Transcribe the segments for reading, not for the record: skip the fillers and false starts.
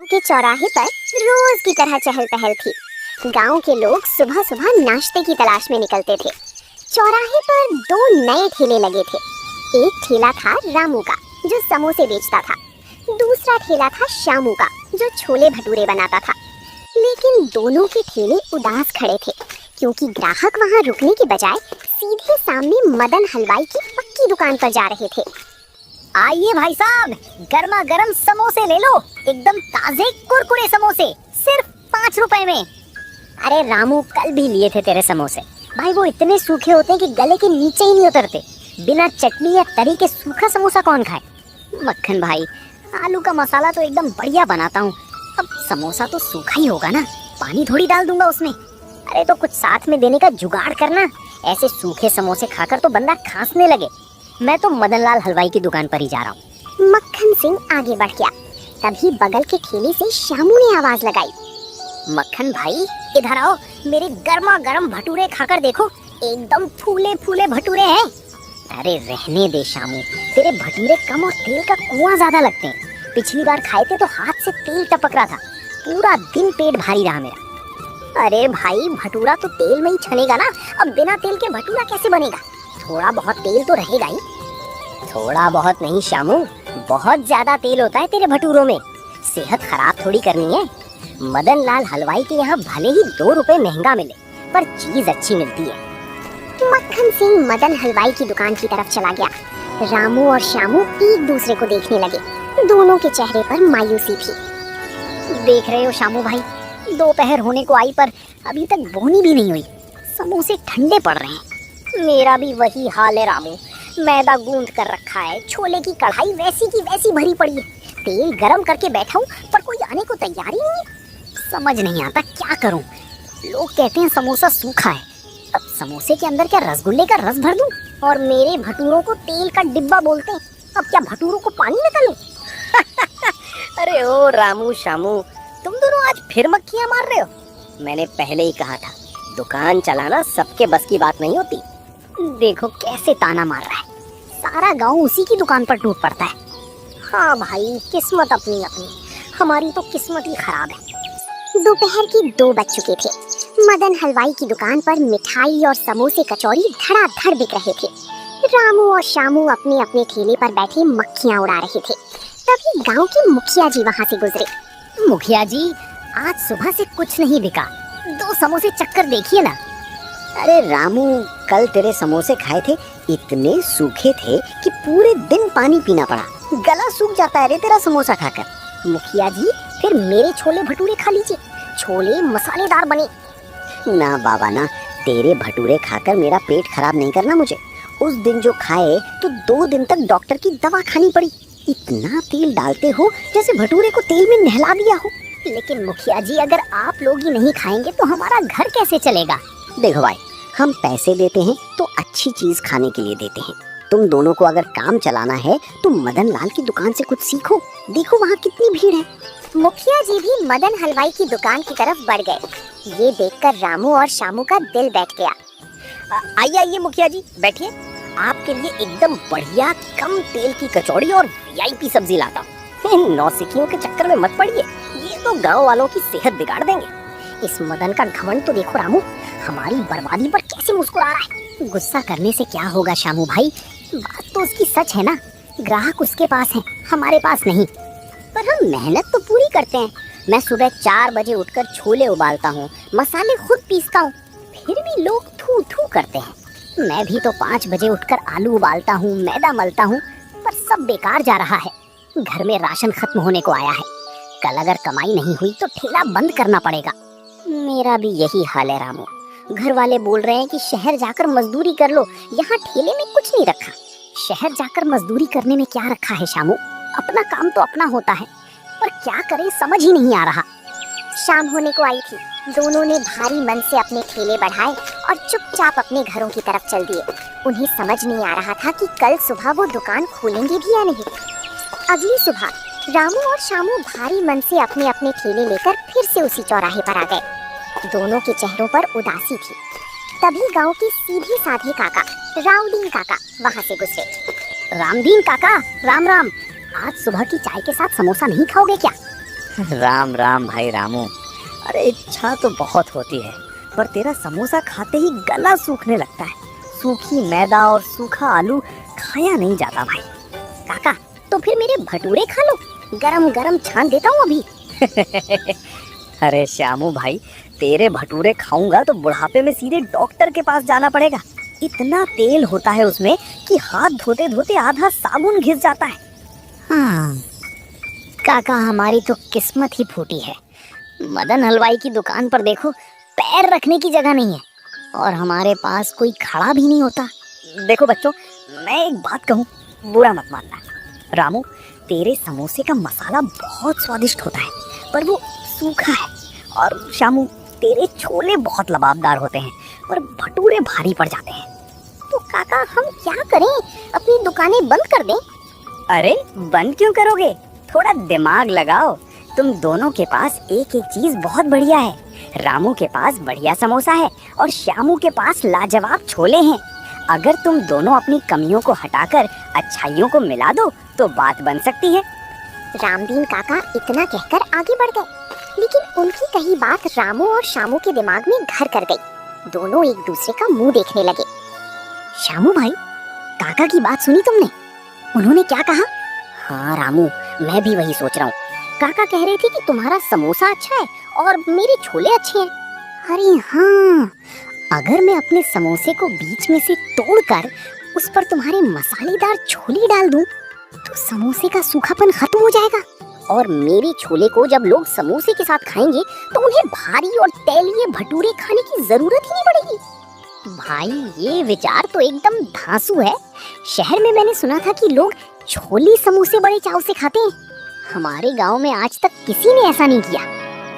के चौराहे पर रोज की तरह चहल पहल थी। गांव के लोग सुबह सुबह नाश्ते की तलाश में निकलते थे। चौराहे पर दो नए ठेले लगे थे। एक ठेला था रामू का, जो समोसे बेचता था। दूसरा ठेला था श्यामू का, जो छोले भटूरे बनाता था। लेकिन दोनों के ठेले उदास खड़े थे, क्योंकि ग्राहक वहां रुकने के बजाय सीधे सामने मदन हलवाई की पक्की दुकान पर जा रहे थे। आइए भाई साहब, गर्मा गर्म समोसे ले लो, एकदम ताजे कुरकुरे समोसे, सिर्फ 5 रुपए में। अरे रामू, कल भी लिए थे तेरे समोसे भाई, वो इतने सूखे होते हैं कि गले के नीचे ही नहीं उतरते। बिना चटनी या तरी के सूखा समोसा कौन खाए। मक्खन भाई, आलू का मसाला तो एकदम बढ़िया बनाता हूँ, अब समोसा तो सूखा ही होगा ना, पानी थोड़ी डाल दूंगा उसमें। अरे तो कुछ साथ में देने का जुगाड़ करना, ऐसे सूखे समोसे खाकर तो बंदा खांसने लगे। मैं तो मदनलाल हलवाई की दुकान पर ही जा रहा हूँ। मक्खन सिंह आगे बढ़ गया। तभी बगल के ठेले से श्यामू ने आवाज लगाई, मक्खन भाई इधर आओ, मेरे गर्मा गर्म भटूरे खाकर देखो, एकदम फूले फूले भटूरे हैं। अरे रहने दे शामू, तेरे भटूरे कम और तेल का कुआं ज्यादा लगते हैं। पिछली बार खाए थे तो हाथ से तेल टपक रहा था, पूरा दिन पेट भारी रहा मेरा। अरे भाई, भटूरा तो तेल में ही छनेगा ना, अब बिना तेल के भटूरा कैसे बनेगा। थोड़ा बहुत तेल तो रहेगा ही। थोड़ा बहुत नहीं शामू, बहुत ज्यादा तेल होता है तेरे भटूरों में, सेहत खराब थोड़ी करनी है। मदन लाल हलवाई के यहाँ भले ही 2 रुपए महंगा मिले, पर चीज अच्छी मिलती है। मक्खन सिंह मदन हलवाई की दुकान की तरफ चला गया। रामू और श्यामू एक दूसरे को देखने लगे। दोनों के चेहरे पर मायूसी थी। देख रहे हो शामू भाई, दोपहर होने को आई पर अभी तक बोनी भी नहीं हुई, समोसे ठंडे पड़ रहे हैं। मेरा भी वही हाल है रामू, मैदा गूंद कर रखा है, छोले की कढ़ाई वैसी की वैसी भरी पड़ी है, तेल गरम करके बैठा हूँ पर कोई आने को तैयार ही नहीं है। समझ नहीं आता क्या करूं। लोग कहते हैं समोसा सूखा है, अब समोसे के अंदर क्या रसगुल्ले का रस भर दूं? और मेरे भटूरों को तेल का डिब्बा बोलते हैं, अब क्या भटूरों को पानी में तलूं? अरे ओ रामू शामू, तुम दोनों आज फिर मक्खियां मार रहे हो। मैंने पहले ही कहा था, दुकान चलाना सबके बस की बात नहीं होती। देखो कैसे ताना मार रहा है, सारा गांव उसी की दुकान पर टूट पड़ता है। हाँ भाई, किस्मत अपनी अपनी, हमारी तो किस्मत ही खराब है। दोपहर के 2 बज चुके थे। मदन हलवाई की दुकान पर मिठाई और समोसे कचौड़ी धड़ाधड़ बिक रहे थे। रामू और श्यामू अपने अपने ठेले पर बैठे मक्खियां उड़ा रहे थे। तभी गांव के मुखिया जी वहां से गुजरे। मुखिया जी, आज सुबह से कुछ नहीं बिका, 2 समोसे चक्कर देखिए ना। अरे रामू, कल तेरे समोसे खाए थे, इतने सूखे थे कि पूरे दिन पानी पीना पड़ा, गला सूख जाता है रे तेरा समोसा खाकर। मुखिया जी, फिर मेरे छोले भटूरे खा लीजिए, छोले मसालेदार बने। ना बाबा ना, तेरे भटूरे खाकर मेरा पेट खराब नहीं करना मुझे। उस दिन जो खाए तो 2 दिन तक डॉक्टर की दवा खानी पड़ी। इतना तेल डालते हो जैसे भटूरे को तेल में नहला दिया हो। लेकिन मुखिया जी, अगर आप लोग ही नहीं खाएंगे तो हमारा घर कैसे चलेगा। देखो भाई, हम पैसे देते हैं तो अच्छी चीज खाने के लिए देते हैं। तुम दोनों को अगर काम चलाना है तो मदन लाल की दुकान से कुछ सीखो, देखो वहाँ कितनी भीड़ है। मुखिया जी भी मदन हलवाई की दुकान की तरफ बढ़ गए। ये देखकर रामू और श्यामू का दिल बैठ गया। आइए आइए मुखिया जी, बैठिए, आपके लिए एकदम बढ़िया कम तेल की कचौड़ी और वीआईपी सब्जी लाता हूँ। इन नौसिखियों के चक्कर में मत पड़िए, ये तो गांव वालों की सेहत बिगाड़ देंगे। इस मदन का घमंड तो देखो रामू, हमारी बर्बादी पर कैसे मुस्कुरा रहा है। गुस्सा करने से क्या होगा श्यामू भाई, बात तो उसकी सच है ना, ग्राहक उसके पास है, हमारे पास नहीं। पर हम मेहनत तो पूरी करते हैं। मैं सुबह 4 बजे उठकर छोले उबालता हूँ, मसाले खुद पीसता हूँ, फिर भी लोग थू थू करते हैं। मैं भी तो 5 बजे उठकर आलू उबालता हूँ, मैदा मलता हूँ, पर सब बेकार जा रहा है। घर में राशन खत्म होने को आया है, कल अगर कमाई नहीं हुई तो ठेला बंद करना पड़ेगा। मेरा भी यही हाल है रामू, घर वाले बोल रहे हैं कि शहर जाकर मजदूरी कर लो, यहाँ ठेले में कुछ नहीं रखा। शहर जाकर मजदूरी करने में क्या रखा है शामू, अपना काम तो अपना होता है, पर क्या करें समझ ही नहीं आ रहा। शाम होने को आई थी। दोनों ने भारी मन से अपने ठेले बढ़ाए और चुपचाप अपने घरों की तरफ चल दिए। उन्हें समझ नहीं आ रहा था कि कल सुबह वो दुकान खोलेंगे भी या नहीं। अगली सुबह रामू और श्यामू भारी मन से अपने अपने ठेले लेकर फिर से उसी चौराहे पर आ गए। दोनों के चेहरों पर उदासी थी। तभी गांव के सीधे साधे काका रामदीन काका वहां से गुजरे। रामदीन काका, राम राम, आज सुबह की चाय के साथ समोसा नहीं खाओगे क्या? राम राम भाई रामू। अरे इच्छा तो बहुत होती है, पर तेरा समोसा खाते ही गला सूखने लगता है। सूखी मैदा और सूखा आलू खाया नहीं जाता भाई। काका तो फिर मेरे भटूरे खा लो, गरम गरम छान देता हूँ अभी। अरे श्यामू भाई, तेरे भटूरे खाऊंगा तो बुढ़ापे में सीधे डॉक्टर के पास जाना पड़ेगा। इतना तेल होता है उसमें कि हाथ धोते धोते आधा साबुन घिस जाता है। हाँ काका, हमारी तो किस्मत ही फूटी है। मदन हलवाई की दुकान पर देखो, पैर रखने की जगह नहीं है और हमारे पास कोई खड़ा भी नहीं होता। देखो बच्चों, मैं एक बात कहूँ, बुरा मत मानना। रामू, तेरे समोसे का मसाला बहुत स्वादिष्ट होता है, पर वो सूखा है। और श्यामू, तेरे छोले बहुत लबाबदार होते हैं और भटूरे भारी पड़ जाते हैं। तो काका हम क्या करें, अपनी दुकानें बंद कर दें? अरे बंद क्यों करोगे, थोड़ा दिमाग लगाओ। तुम दोनों के पास एक एक चीज बहुत बढ़िया है। रामू के पास बढ़िया समोसा है और श्यामू के पास लाजवाब छोले हैं। अगर तुम दोनों अपनी कमियों को हटाकर अच्छाइयों को मिला दो तो बात बन सकती है। रामदीन काका इतना कहकर आगे बढ़ गए, लेकिन उनकी कही बात रामू और श्यामू के दिमाग में घर कर गई। दोनों एक दूसरे का मुंह देखने लगे। श्यामू भाई, काका की बात सुनी तुमने? उन्होंने क्या कहा? हाँ रामू, मैं भी वही सोच रहा हूँ। काका कह रहे थे कि तुम्हारा समोसा अच्छा है और मेरे छोले अच्छे हैं। अरे हाँ, अगर मैं अपने समोसे को बीच में से तोड़कर उस पर तुम्हारे मसालेदार छोले डाल दूं, तो समोसे का सूखापन खत्म हो जाएगा और मेरे छोले को जब लोग समोसे के साथ खाएंगे तो उन्हें भारी और तैलीय भटूरे खाने की जरूरत ही नहीं पड़ेगी। भाई, ये विचार तो एकदम धांसू है। शहर में मैंने सुना था कि लोग छोले समोसे बड़े चाव से खाते हैं। हमारे गांव में आज तक किसी ने ऐसा नहीं किया।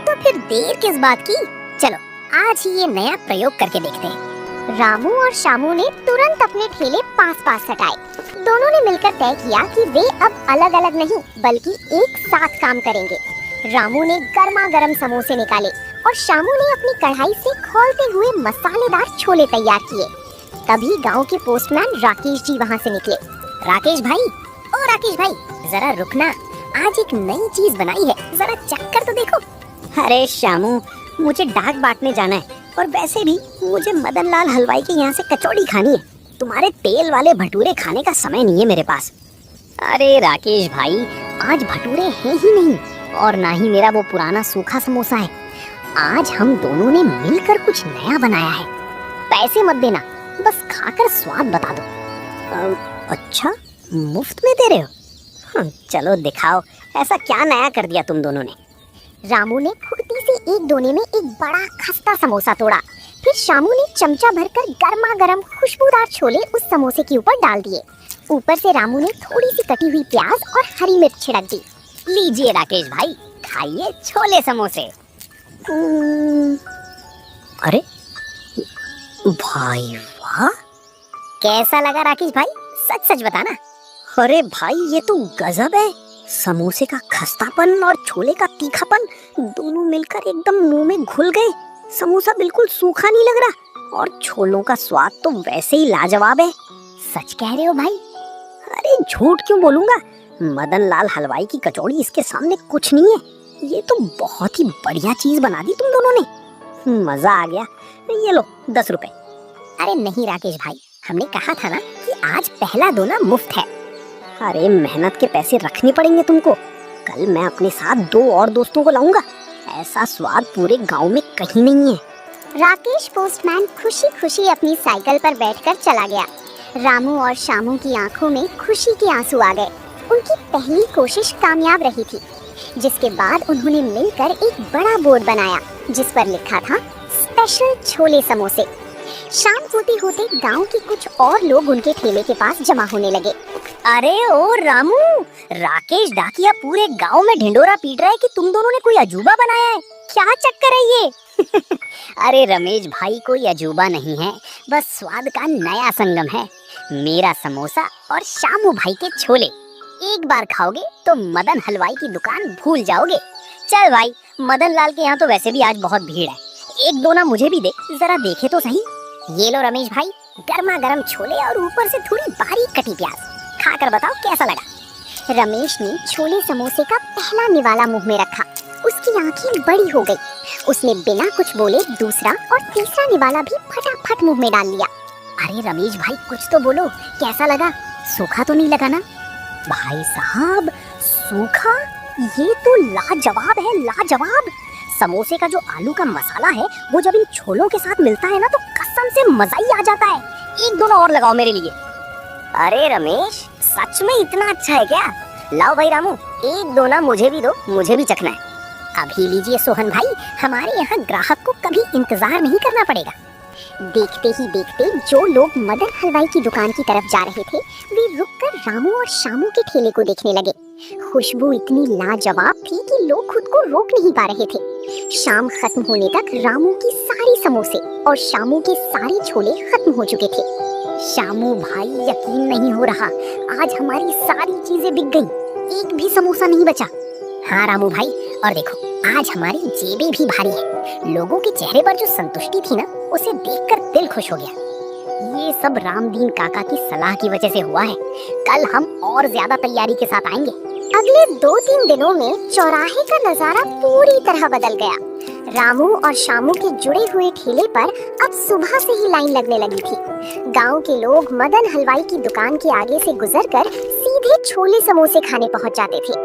तो फिर देर किस बात की, चलो आज ही ये नया प्रयोग करके देखते हैं। रामू और श्यामू ने तुरंत अपने ठेले पास पास हटाए। दोनों ने मिलकर तय किया कि वे अब अलग अलग नहीं बल्कि एक साथ काम करेंगे। रामू ने गर्मा गर्म समोसे निकाले और श्यामू ने अपनी कढ़ाई से खौलते हुए मसालेदार छोले तैयार किए। तभी गांव के पोस्टमैन राकेश जी वहां से निकले। राकेश भाई, ओ राकेश भाई, जरा रुकना, आज एक नई चीज बनाई है, जरा चक्कर तो देखो। अरे श्यामू, मुझे डाक बांटने जाना है और वैसे भी मुझे मदन लाल हलवाई के यहाँ से कचौड़ी खानी है। तुम्हारे तेल वाले भटूरे खाने का समय नहीं है मेरे पास। अरे राकेश भाई, आज भटूरे हैं ही नहीं और ना ही मेरा वो पुराना सूखा समोसा है। आज हम दोनों ने मिलकर कुछ नया बनाया है। पैसे मत देना, बस खाकर स्वाद बता दो। अच्छा, मुफ्त में दे रहे हो? चलो दिखाओ, ऐसा क्या नया कर दिया तुम दोनों ने? रामू ने फुर्ती से एक दोने में एक बड़ा खस्ता समोसा तोड़ा। फिर श्यामू ने चमचा भरकर गर्मा गर्म खुशबूदार छोले उस समोसे के ऊपर डाल दिए। ऊपर से रामू ने थोड़ी सी कटी हुई प्याज और हरी मिर्च छिड़क दी। लीजिए राकेश भाई, खाइए छोले समोसे। अरे भाई वाह, कैसा लगा राकेश भाई, सच सच बताना। अरे भाई, ये तो गजब है। समोसे का खस्तापन और छोले का तीखापन दोनों मिलकर एकदम मुंह में घुल गए। समोसा बिल्कुल सूखा नहीं लग रहा और छोलों का स्वाद तो वैसे ही लाजवाब है। सच कह रहे हो भाई? अरे झूठ क्यों बोलूंगा, मदन लाल हलवाई की कचौड़ी इसके सामने कुछ नहीं है। ये तो बहुत ही बढ़िया चीज बना दी तुम दोनों ने, मजा आ गया। ये लो 10 रुपए। अरे नहीं राकेश भाई, हमने कहा था ना कि आज पहला दोना मुफ्त है। अरे मेहनत के पैसे रखने पड़ेंगे तुमको। कल मैं अपने साथ 2 और दोस्तों को लाऊंगा। ऐसा स्वाद पूरे गांव में कहीं नहीं है। राकेश पोस्टमैन खुशी खुशी अपनी साइकिल पर बैठकर चला गया। रामू और श्यामू की आंखों में खुशी के आंसू आ गए। उनकी पहली कोशिश कामयाब रही थी, जिसके बाद उन्होंने मिलकर एक बड़ा बोर्ड बनाया जिस पर लिखा था स्पेशल छोले समोसे। शाम होते होते गांव के कुछ और लोग उनके ठेले के पास जमा होने लगे। अरे ओ रामू, राकेश डाकिया पूरे गांव में ढिंडोरा पीट रहा है कि तुम दोनों ने कोई अजूबा बनाया है। क्या चक्कर है ये? अरे रमेश भाई, कोई अजूबा नहीं है, बस स्वाद का नया संगम है। मेरा समोसा और श्यामू भाई के छोले। एक बार खाओगे तो मदन हलवाई की दुकान भूल जाओगे। चल भाई, मदन लाल के यहाँ तो वैसे भी आज बहुत भीड़ है, एक दोना मुझे भी दे, जरा देखे तो सही। ये लो रमेश भाई, गर्मा गर्म छोले और ऊपर से थोड़ी बारीक कटी प्याज, खाकर बताओ कैसा लगा। रमेश ने छोले समोसे का पहला निवाला मुंह में रखा उसकी आंखें बड़ी हो गई। उसने बिना कुछ बोले दूसरा और तीसरा निवाला भी फटाफट मुंह में डाल लिया। अरे रमेश भाई कुछ तो बोलो, कैसा लगा? सूखा तो नहीं लगा ना? भाई साहब सूखा? ये तो लाजवाब है, लाजवाब। समोसे का जो आलू का मसाला है वो जब इन छोलों के साथ मिलता है ना तो कसम से मजा ही आ जाता है। एक दोना और लगाओ मेरे लिए। अरे रमेश, सच में इतना अच्छा है क्या? लाओ भाई रामू, एक दोना मुझे भी दो, मुझे भी चखना है। अभी लीजिए सोहन भाई, हमारे यहाँ ग्राहक को कभी इंतजार नहीं करना पड़ेगा। देखते ही देखते जो लोग मदन हलवाई की दुकान की तरफ जा रहे थे वे रुककर रामू और शामू के ठेले को देखने लगे। खुशबू इतनी लाजवाब थी कि लोग खुद को रोक नहीं पा रहे थे। शाम खत्म होने तक रामू की सारी समोसे और शामू के सारे छोले खत्म हो चुके थे। शामू भाई यकीन नहीं हो रहा, आज हमारी सारी चीजें बिक गई, एक भी समोसा नहीं बचा। हाँ रामू भाई, और देखो आज हमारी जेबें भी भारी है। लोगों के चेहरे पर जो संतुष्टि थी ना उसे देखकर दिल खुश हो गया। ये सब रामदीन काका की सलाह की वजह से हुआ है। कल हम और ज्यादा तैयारी के साथ आएंगे। अगले 2-3 दिनों में चौराहे का नजारा पूरी तरह बदल गया। रामू और शामू के जुड़े हुए ठेले पर अब सुबह से ही लाइन लगने लगी थी। गांव के लोग मदन हलवाई की दुकान के आगे से गुजरकर सीधे छोले समोसे खाने पहुंच जाते थे।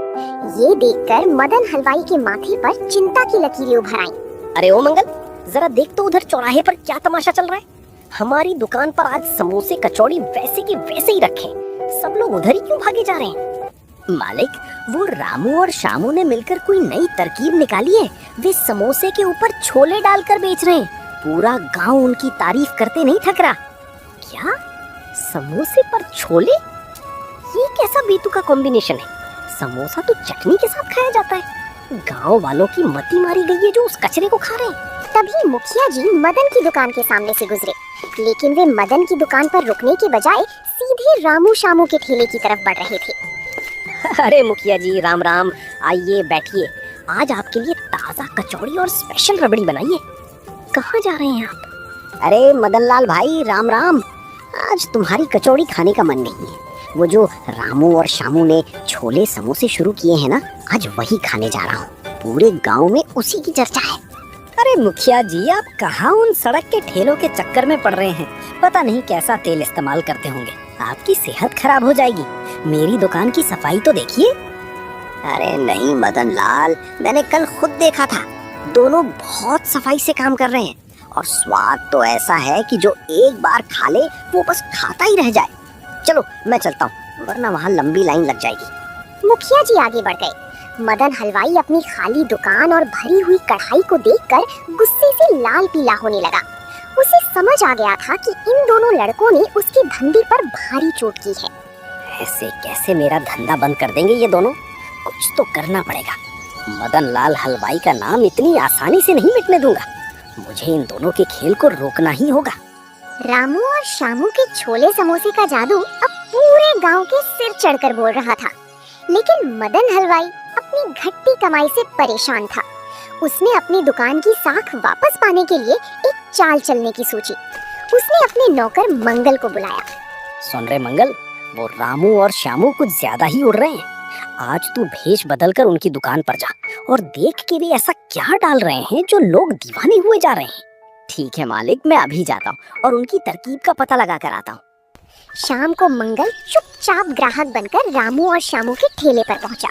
ये देखकर मदन हलवाई के माथे पर चिंता की लकीरें उभर आईं। अरे ओ मंगल, जरा देख तो उधर चौराहे पर क्या तमाशा चल रहा है। हमारी दुकान पर आज समोसे कचौड़ी वैसे की वैसे ही रखे, सब लोग उधर ही क्यों भागे जा रहे हैं? मालिक, वो रामू और शामू ने मिलकर कोई नई तरकीब निकाली है। वे समोसे के ऊपर छोले डालकर बेच रहे हैं। पूरा गांव उनकी तारीफ करते नहीं थक रहा। क्या? समोसे पर छोले? ये कैसा बेतुका कॉम्बिनेशन है? समोसा तो चटनी के साथ खाया जाता है। गांव वालों की मती मारी गई है जो उस कचरे को खा रहे हैं। तभी मुखिया जी मदन की दुकान के सामने से गुजरे, लेकिन वे मदन की दुकान पर रुकने के बजाय सीधे रामू शामू के ठेले की तरफ बढ़ रहे थे। अरे मुखिया जी, राम राम, आइए बैठिए। आज आपके लिए ताज़ा कचौड़ी और स्पेशल रबड़ी बनाई है। कहाँ जा रहे हैं आप? अरे मदन लाल भाई, राम राम। आज तुम्हारी कचौड़ी खाने का मन नहीं है। वो जो रामू और शामू ने छोले समोसे शुरू किए हैं ना, आज वही खाने जा रहा हूँ। पूरे गांव में उसी की चर्चा है। अरे मुखिया जी, आप कहाँ उन सड़क के ठेलों के चक्कर में पड़ रहे हैं? पता नहीं कैसा तेल इस्तेमाल करते होंगे, आपकी सेहत खराब हो जाएगी। मेरी दुकान की सफाई तो देखिए। अरे नहीं मदन लाल, मैंने कल खुद देखा था। दोनों बहुत सफाई से काम कर रहे हैं और स्वाद तो ऐसा है कि जो एक बार खा ले वो बस खाता ही रह जाए। चलो मैं चलता हूँ, वरना वहाँ लंबी लाइन लग जाएगी। मुखिया जी आगे बढ़ गए। मदन हलवाई अपनी खाली दुकान और भरी हुई कढ़ाई को देखकर गुस्से से लाल पीला होने लगा। उसे समझ आ गया था कि इन दोनों लड़कों ने उसके धंधे पर भारी चोट की है। ऐसे कैसे मेरा धंधा बंद कर देंगे ये दोनों? कुछ तो करना पड़ेगा। मदन लाल हलवाई का नाम इतनी आसानी से नहीं मिटने दूंगा। मुझे इन दोनों के खेल को रोकना ही होगा। रामू और शामू के छोले समोसे का जादू अब पूरे गांव के सिर चढ़कर बोल रहा था। लेकिन मदन हलवाई अपनी घटी कमाई से परेशान था। उसने अपनी दुकान की साख वापस पाने के लिए एक चाल चलने की सोची। उसने अपने नौकर मंगल को बुलाया। सुन रहे मंगल, वो रामू और श्यामू कुछ ज्यादा ही उड़ रहे हैं। आज तू भेष बदल कर उनकी दुकान पर जा और देख के वे ऐसा क्या डाल रहे हैं जो लोग दीवाने हुए जा रहे हैं। ठीक है मालिक, मैं अभी जाता हूँ और उनकी तरकीब का पता लगा कर आता हूँ। शाम को मंगल चुपचाप ग्राहक बनकर रामू और श्यामू के ठेले पर पहुंचा।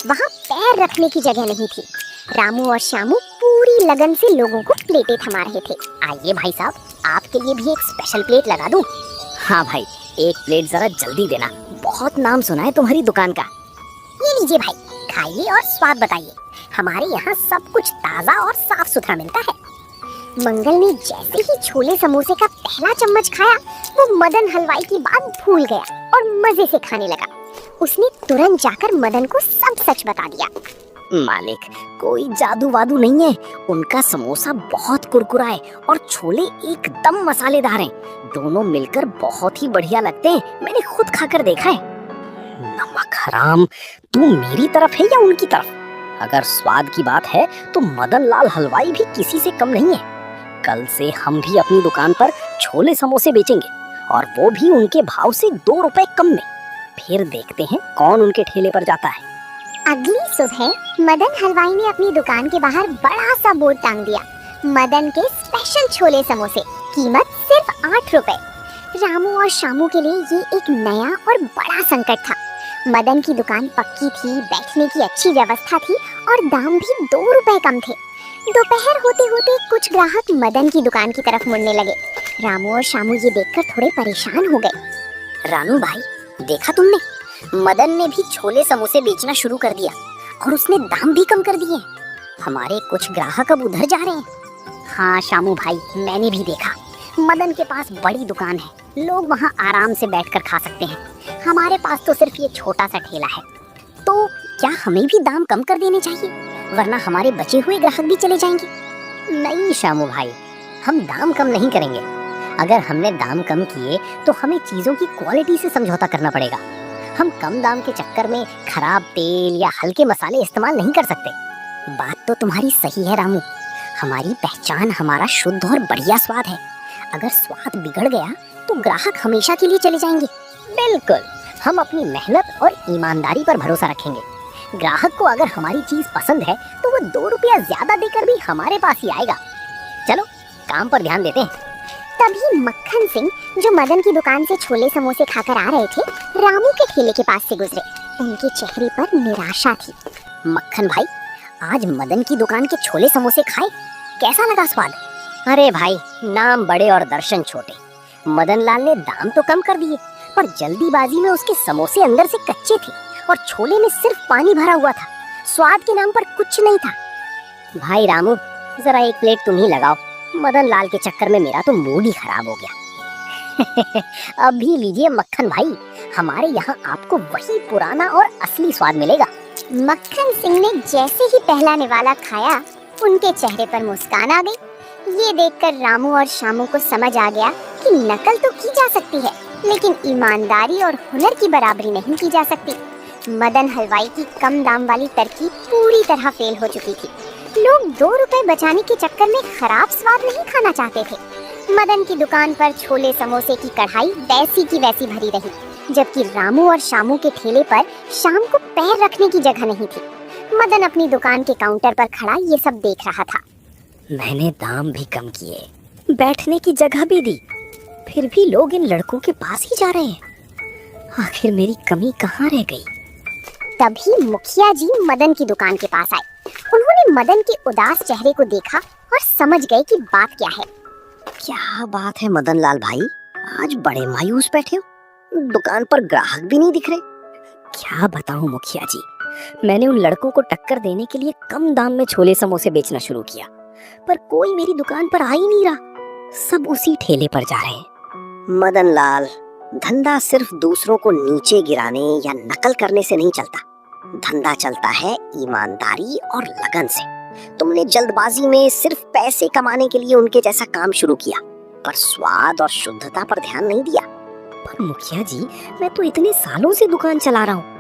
वहाँ पैर रखने की जगह नहीं थी। रामू और श्यामू पूरी लगन से लोगों को प्लेटें थमा रहे थे। आइए भाई साहब, आपके लिए भी एक स्पेशल प्लेट लगा दूं? हाँ भाई, एक प्लेट जरा जल्दी देना। बहुत नाम सुना है तुम्हारी दुकान का। ये लीजिए भाई, खाइए और स्वाद बताइए। हमारे यहाँ सब कुछ ताज़ा और साफ सुथरा मिलता है। मंगल ने जैसे ही छोले समोसे का पहला चम्मच खाया, वो मदन हलवाई की बात भूल गया और मजे से खाने लगा। उसने तुरंत जाकर मदन को सब सच बता दिया। मालिक, कोई जादू वादू नहीं है। उनका समोसा बहुत कुरकुरा है और छोले एकदम मसालेदार हैं। दोनों मिलकर बहुत ही बढ़िया लगते हैं। मैंने खुद खाकर देखा है। नमक हराम, तू मेरी तरफ है या उनकी तरफ? अगर स्वाद की बात है तो मदन लाल हलवाई भी किसी से कम नहीं है। कल से हम भी अपनी दुकान पर छोले समोसे बेचेंगे और वो भी उनके भाव से 2 रुपए कम में। फिर देखते हैं कौन उनके ठेले पर जाता है। अगली सुबह मदन हलवाई ने अपनी दुकान के बाहर बड़ा सा बोर्ड टांग दिया, मदन के स्पेशल छोले समोसे, कीमत सिर्फ 8 रुपए। रामू और शामू के लिए ये एक नया और बड़ा संकट था। मदन की दुकान पक्की थी, बैठने की अच्छी व्यवस्था थी और दाम भी 2 रुपए कम थे। दोपहर होते होते कुछ ग्राहक मदन की दुकान की तरफ मुड़ने लगे। रामू और शामू ये देखकर थोड़े परेशान हो गए। रानू भाई, देखा तुमने, मदन ने भी छोले समोसे बेचना शुरू कर दिया और उसने दाम भी कम कर दिए। हमारे कुछ ग्राहक अब उधर जा रहे हैं। हाँ शामू भाई, मैंने भी देखा। मदन के पास बड़ी दुकान है, लोग वहाँ आराम से बैठकर खा सकते हैं। हमारे पास तो सिर्फ ये छोटा सा ठेला है। तो क्या हमें भी दाम कम कर देने चाहिए, वरना हमारे बचे हुए ग्राहक भी चले जाएंगे? नहीं शामू भाई, हम दाम कम नहीं करेंगे। अगर हमने दाम कम किए तो हमें चीजों की क्वालिटी से समझौता करना पड़ेगा। हम कम दाम के चक्कर में खराब तेल या हल्के मसाले इस्तेमाल नहीं कर सकते। बात तो तुम्हारी सही है रामू, हमारी पहचान हमारा शुद्ध और बढ़िया स्वाद है। अगर स्वाद बिगड़ गया तो ग्राहक हमेशा के लिए चले जाएंगे। बिल्कुल, हम अपनी मेहनत और ईमानदारी पर भरोसा रखेंगे। ग्राहक को अगर हमारी चीज पसंद है तो वो 2 रुपया ज्यादा देकर भी हमारे पास ही आएगा। चलो काम पर ध्यान देते हैं। तभी मक्खन सिंह, जो मदन की दुकान से छोले समोसे खाकर आ रहे थे, रामू के ठेले के पास से गुजरे। उनके चेहरे पर निराशा थी। मक्खन भाई, आज मदन की दुकान के छोले समोसे खाए, कैसा लगा स्वाद? अरे भाई, नाम बड़े और दर्शन छोटे। मदन लाल ने दाम तो कम कर दिए, पर जल्दीबाजी में उसके समोसे अंदर से कच्चे थे और छोले में सिर्फ पानी भरा हुआ था। स्वाद के नाम पर कुछ नहीं था। भाई रामू, जरा एक प्लेट तुम ही लगाओ। मदन लाल के चक्कर में मेरा तो मूड ही खराब हो गया। अभी लीजिए मक्खन भाई, हमारे यहाँ आपको वही पुराना और असली स्वाद मिलेगा। मक्खन सिंह ने जैसे ही पहला निवाला खाया, उनके चेहरे पर मुस्कान आ गई। ये देखकर रामू और शामू को समझ आ गया कि नकल तो की जा सकती है, लेकिन ईमानदारी और हुनर की बराबरी नहीं की जा सकती। मदन हलवाई की कम दाम वाली तरकीब पूरी तरह फेल हो चुकी थी। लोग 2 रुपए बचाने के चक्कर में खराब स्वाद नहीं खाना चाहते थे। मदन की दुकान पर छोले समोसे की कढ़ाई वैसी की वैसी भरी रही, जबकि रामू और शामू के ठेले पर शाम को पैर रखने की जगह नहीं थी। मदन अपनी दुकान के काउंटर पर खड़ा ये सब देख रहा था। मैंने दाम भी कम किए, बैठने की जगह भी दी, फिर भी लोग इन लड़कों के पास ही जा रहे हैं। आखिर मेरी कमी कहाँ रह गई? तभी मुखिया जी मदन की दुकान के पास आए। उन्होंने मदन के उदास चेहरे को देखा और समझ गए कि बात क्या है। क्या बात है मदन लाल भाई, आज बड़े मायूस बैठे हो, दुकान पर ग्राहक भी नहीं दिख रहे। क्या बताऊं मुखिया जी, मैंने उन लड़कों को टक्कर देने के लिए कम दाम में छोले समोसे बेचना शुरू किया, पर कोई मेरी दुकान पर आ ही नहीं रहा। सब उसी ठेले पर जा रहे हैं। मदन लाल, धंधा सिर्फ दूसरों को नीचे गिराने या नकल करने से नहीं चलता। धंधा चलता है ईमानदारी और लगन से। तुमने जल्दबाजी में सिर्फ पैसे कमाने के लिए उनके जैसा काम शुरू किया, पर स्वाद और शुद्धता पर ध्यान नहीं दिया। पर मुखिया जी, मैं तो इतने सालों से दुकान चला रहा हूँ,